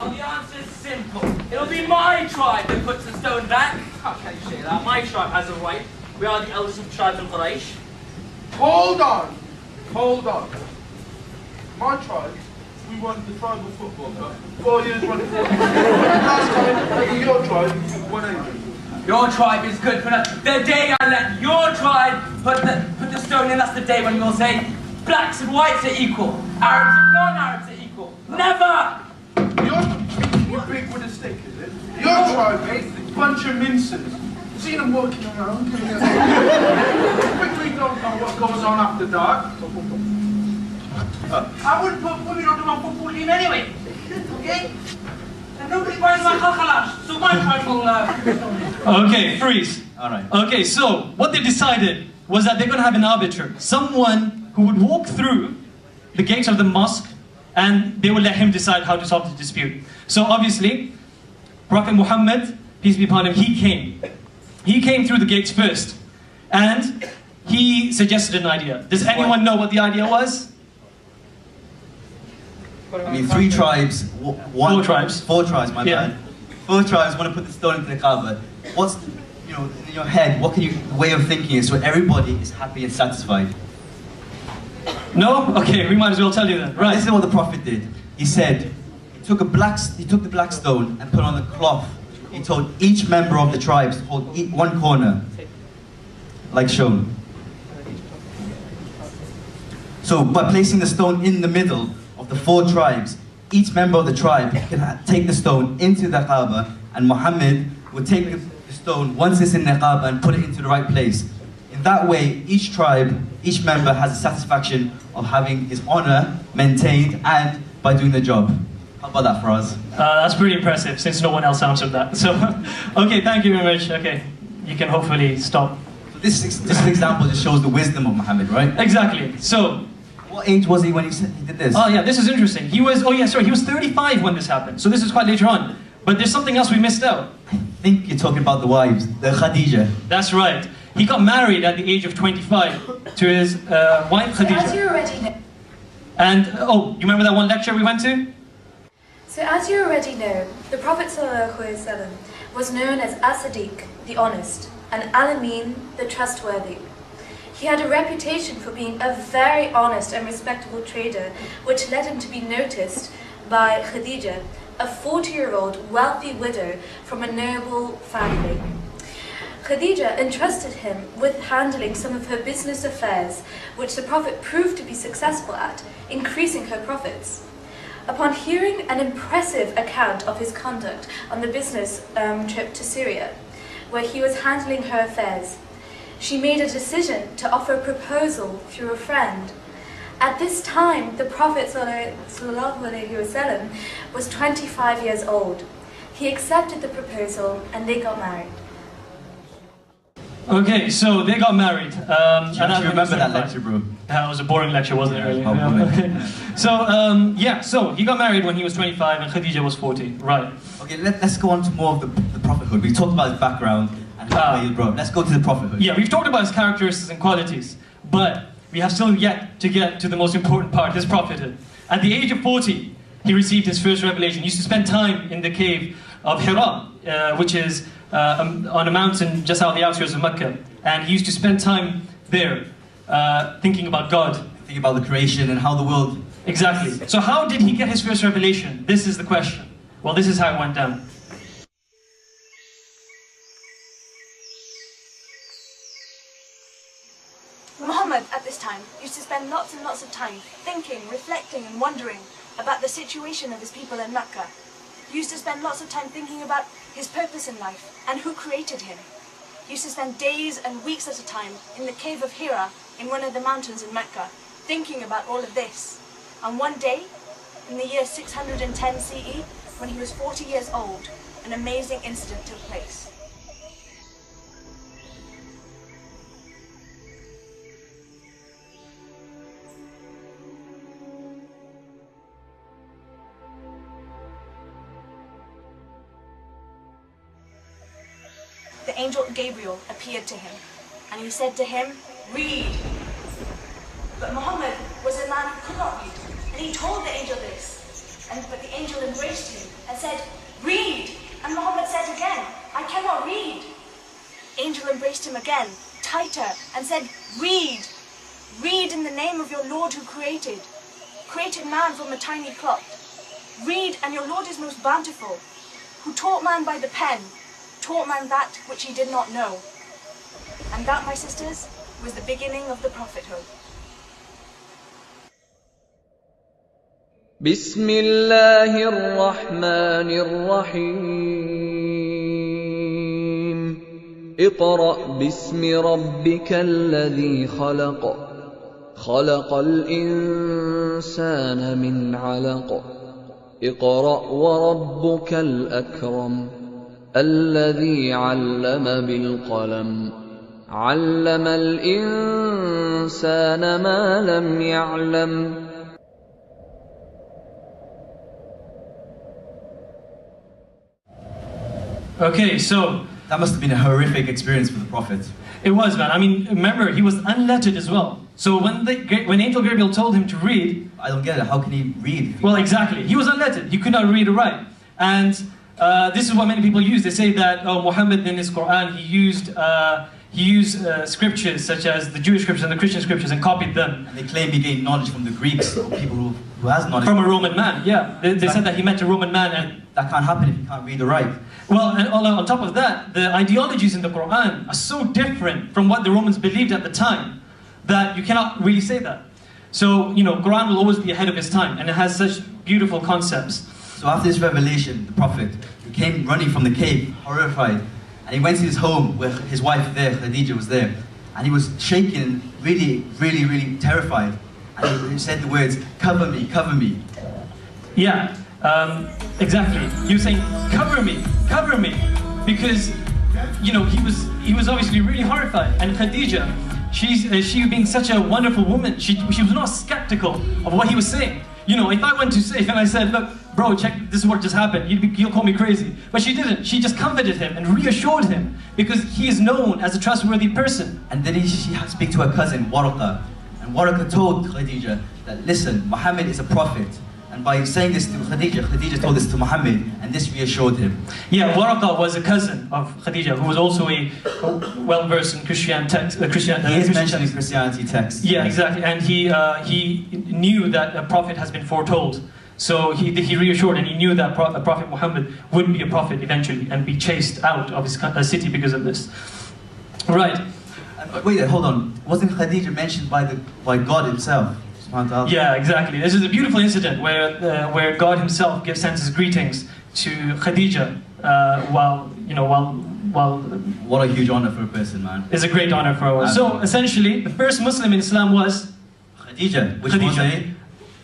Well, the answer is simple. It'll be my tribe that puts the stone back. Okay, Seerah, my tribe has a right. We are the elders of the tribes of Quraysh. Hold on. My tribe, we won the tribal football cup. 4 years running. Last time, your tribe, 100. Your tribe is good for the day I let your tribe put the stone in. That's the day when you'll say blacks and whites are equal, Arabs and non-Arabs are equal. Never. You're big with a stick, is it? Your tribe, mate, bunch of mincers. Seen them walking around. Quickly don't know what goes on after dark. I wouldn't put women onto my football team anyway. Okay? And nobody buys my khalkhalash, so my tribe will. Okay, freeze. Alright. Okay, so what they decided was that they're going to have an arbiter, someone who would walk through the gates of the mosque and they would let him decide how to solve the dispute. So obviously, Prophet Muhammad, peace be upon him, he came. He came through the gates first, and he suggested an idea. Does anyone know what the idea was? I mean, 3 tribes, 4 tribes. 4 tribes, my bad. 4 tribes want to put the stone into the Kaaba. What's, in your head, what can you, the way of thinking is so everybody is happy and satisfied? No? Okay, we might as well tell you then. Right. This is what the Prophet did. He said, he took the black stone and put on a cloth. He told each member of the tribes to hold one corner, like shown. So by placing the stone in the middle of the 4 tribes, each member of the tribe can take the stone into the Kaaba, and Muhammad would take the stone once it's in the Kaaba and put it into the right place. In that way, each tribe, each member has the satisfaction of having his honor maintained and by doing the job. How about that for us? That's pretty impressive, since no one else answered that. So, okay, thank you very much. Okay, you can hopefully stop. So this example just shows the wisdom of Muhammad, right? Exactly. So, what age was he when he did this? Oh yeah, this is interesting. He was 35 when this happened. So this is quite later on. But there's something else we missed out. I think you're talking about the wives, the Khadija. That's right. He got married at the age of 25 to his wife Khadija. So as you already know. And, you remember that one lecture we went to? So as you already know, the Prophet ﷺ was known as As-Sadiq, the honest, and Al-Amin, the trustworthy. He had a reputation for being a very honest and respectable trader, which led him to be noticed by Khadija, a 40-year-old wealthy widow from a noble family. Khadija entrusted him with handling some of her business affairs, which the Prophet proved to be successful at, increasing her profits. Upon hearing an impressive account of his conduct on the business trip to Syria, where he was handling her affairs, she made a decision to offer a proposal through a friend. At this time, the Prophet ﷺ was 25 years old. He accepted the proposal and they got married. Okay, so they got married. Do you remember that lecture, bro? That was a boring lecture, wasn't it, really? So he got married when he was 25 and Khadija was 40, right. Okay, let's go on to more of the prophethood. We talked about his background and how he was brought up. Let's go to the prophethood. Yeah, we've talked about his characteristics and qualities, but we have still yet to get to the most important part, his prophethood. At the age of 40, he received his first revelation. He used to spend time in the cave of Hira, which is on a mountain just out the outskirts of Mecca. And he used to spend time there, thinking about God. Thinking about the creation and how the world... Exactly. So how did he get his first revelation? This is the question. Well, this is how it went down. Muhammad, at this time, used to spend lots and lots of time thinking, reflecting and wondering about the situation of his people in Mecca. He used to spend lots of time thinking about his purpose in life and who created him. He used to spend days and weeks at a time in the cave of Hira in one of the mountains in Mecca, thinking about all of this. And one day, in the year 610 CE, when he was 40 years old, an amazing incident took place. The angel Gabriel appeared to him, and he said to him, "Read." But Muhammad was a man who could not read, and he told the angel this. But the angel embraced him and pressed him again, tighter, and said, "Read! Read in the name of your Lord who created man from a tiny clot. Read, and your Lord is most bountiful, who taught man by the pen, taught man that which he did not know." And that, my sisters, was the beginning of the prophethood. بسم الله الرحمن الرحيم اقرأ باسم ربك الذي خلق خلق الإنسان من علق اقرأ وربك الأكرم الذي علم بالقلم علم الإنسان ما لم يعلم. Okay, so That must have been a horrific experience for the Prophet. it was, man. I mean, remember, he was unlettered as well. So when Angel Gabriel told him to read, I don't get it. How can he read? well, exactly, he was unlettered. He could not read or write. And this is what many people use. They say that Muhammad in his Quran, he used scriptures such as the Jewish scriptures and the Christian scriptures and copied them. And they claim he gained knowledge from the Greeks or people who has knowledge. From a Roman man, yeah. They said that he met a Roman man, and That can't happen if you can't read or write. well, and on top of that, the ideologies in the Quran are so different from what the Romans believed at the time that you cannot really say that. So, Quran will always be ahead of its time, and it has such beautiful concepts. So after this revelation, the Prophet came running from the cave, horrified, and he went to his home where his wife there, Khadija, was there, and he was shaken, really, really, really terrified. And he said the words, "Cover me, cover me." Yeah, exactly. He was saying, cover me, because, he was obviously really horrified. And Khadija, she being such a wonderful woman, she was not skeptical of what he was saying. If I went to safe and I said, "Look, bro, check, this is what just happened," you'll call me crazy. But she didn't. She just comforted him and reassured him because he is known as a trustworthy person. And then she had to speak to her cousin, Waraqah. And Waraqah told Khadija that, listen, Muhammad is a prophet. And by saying this to Khadija, Khadija told this to Muhammad, and this reassured him. Yeah, Waraqah was a cousin of Khadija, who was also a well-versed in Christian text. He is mentioned in Christianity texts. Yeah, exactly. And he knew that a prophet has been foretold. So he reassured, and he knew that Prophet Muhammad would be a prophet eventually and be chased out of his city because of this. Right. Wait, hold on. Wasn't Khadija mentioned by God himself? Yeah, exactly. This is a beautiful incident where God Himself sends His greetings to Khadija while. What a huge honor for a person, man. It's a great honor for us. So essentially, the first Muslim in Islam was Khadija, which was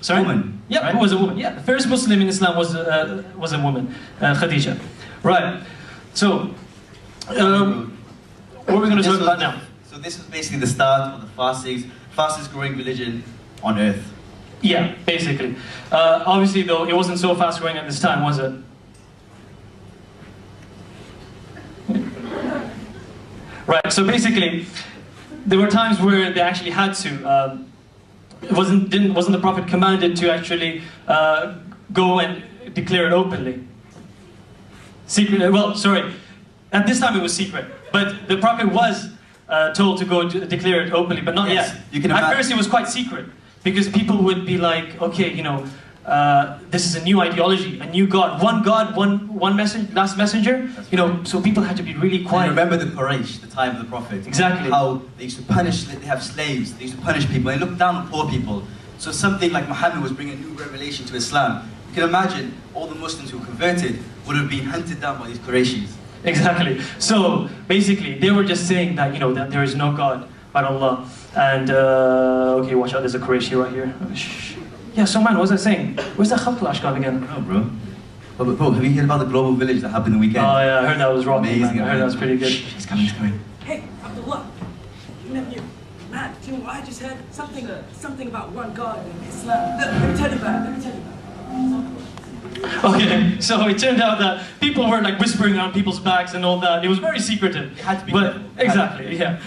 a woman. Yeah, right? who was a woman. Yeah, the first Muslim in Islam was a woman, Khadija. Right. So, what are we going to talk about now? So this is basically the start of the fastest growing religion on earth. Yeah, basically. Obviously, though, it wasn't so fast growing at this time, was it? Right. So basically, there were times where they actually had to. Wasn't the Prophet commanded to actually go and declare it openly? Secret. Well, sorry. At this time, it was secret, but the Prophet was told to go declare it openly, but not yet. At first, it was quite secret. Because people would be like, okay, this is a new ideology, a new God, one message, last messenger. So people had to be really quiet. And remember the Quraysh, the time of the Prophet. Exactly. How they used to punish, they have slaves, they used to punish people, they looked down on poor people. So something like Muhammad was bringing a new revelation to Islam. You can imagine all the Muslims who converted would have been hunted down by these Qurayshis. Exactly. So basically, they were just saying that, that there is no God but Allah. And, okay, watch out, there's a Qurayshi right here. Yeah, so man, what was I saying? Where's that Khaklash gone again? No, bro. But bro, have you heard about the global village that happened the weekend? Oh yeah, I heard that was rocking, amazing, man. I heard that was pretty good. He's coming. Hey, Abdullah. Man, do you know what I just heard? Something about one God in Islam. Let me tell you about it. Okay, so it turned out that people were like whispering on people's backs and all that. It was very secretive. It had to be. But exactly, yeah.